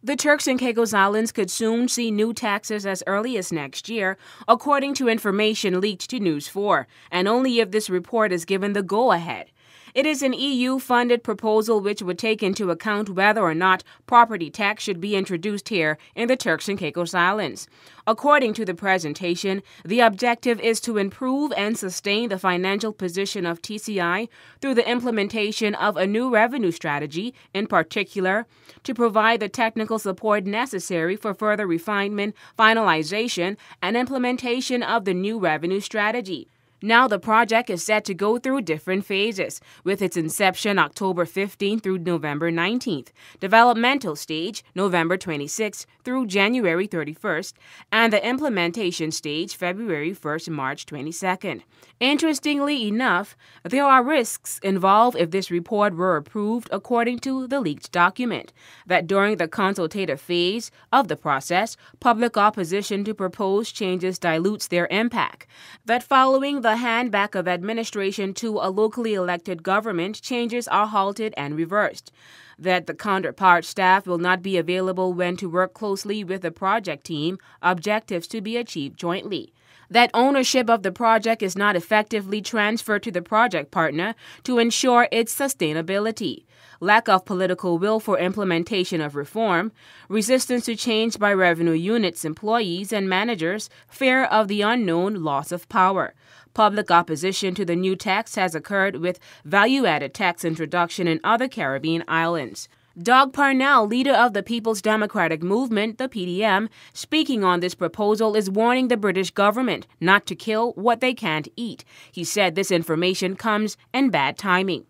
The Turks and Caicos Islands could soon see new taxes as early as next year, according to information leaked to News 4, and only if this report is given the go-ahead. It is an EU-funded proposal which would take into account whether or not property tax should be introduced here in the Turks and Caicos Islands. According to the presentation, the objective is to improve and sustain the financial position of TCI through the implementation of a new revenue strategy, in particular, to provide the technical support necessary for further refinement, finalization, and implementation of the new revenue strategy. Now the project is set to go through different phases, with its inception October 15th through November 19th, developmental stage November 26th through January 31st, and the implementation stage February 1st, March 22nd. Interestingly enough, there are risks involved if this report were approved, according to the leaked document, that during the consultative phase of the process, public opposition to proposed changes dilutes their impact, that following the handback of administration to a locally elected government, changes are halted and reversed, that the counterpart staff will not be available when to work closely with the project team, objectives to be achieved jointly, that ownership of the project is not effectively transferred to the project partner to ensure its sustainability, lack of political will for implementation of reform, resistance to change by revenue units, employees, and managers, fear of the unknown, loss of power. Public opposition to the new tax has occurred with value-added tax introduction in other Caribbean islands. Doug Parnell, leader of the People's Democratic Movement, the PDM, speaking on this proposal, is warning the British government not to kill what they can't eat. He said this information comes in bad timing.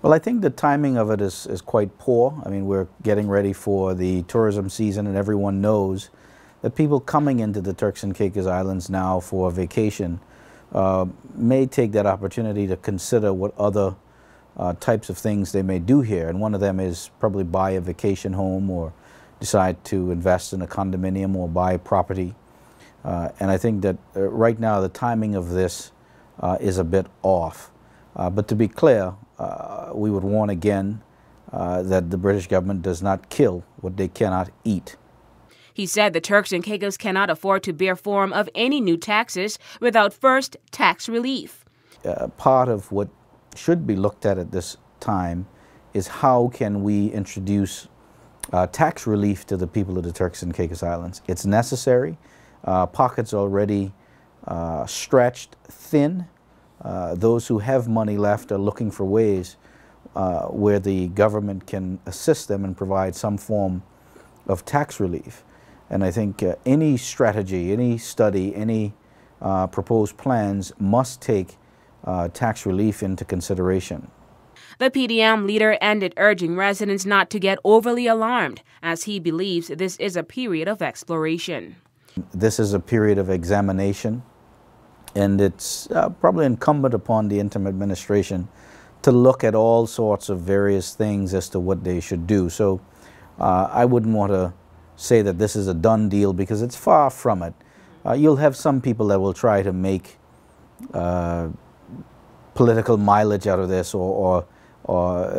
Well, I think the timing of it is quite poor. I mean, we're getting ready for the tourism season, and everyone knows that people coming into the Turks and Caicos Islands now for a vacation may take that opportunity to consider what other types of things they may do here, and one of them is probably buy a vacation home or decide to invest in a condominium or buy property. And I think that right now the timing of this is a bit off. But to be clear, we would warn again that the British government does not kill what they cannot eat. He said the Turks and Caicos cannot afford to bear form of any new taxes without first tax relief. Part of what should be looked at this time is how can we introduce tax relief to the people of the Turks and Caicos Islands. It's necessary. Pockets already stretched thin. Those who have money left are looking for ways where the government can assist them and provide some form of tax relief. And I think any strategy, any study, any proposed plans must take tax relief into consideration. The PDM leader ended urging residents not to get overly alarmed, as he believes this is a period of exploration. This is a period of examination, and it's probably incumbent upon the interim administration to look at all sorts of various things as to what they should do. So I wouldn't want to say that this is a done deal, because it's far from it. You'll have some people that will try to make political mileage out of this or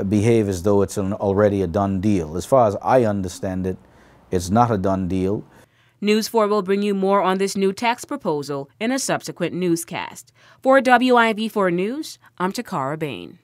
behave as though it's already a done deal. As far as I understand it, it's not a done deal. News 4 will bring you more on this new tax proposal in a subsequent newscast. For WIV4 News, I'm Takara Bain.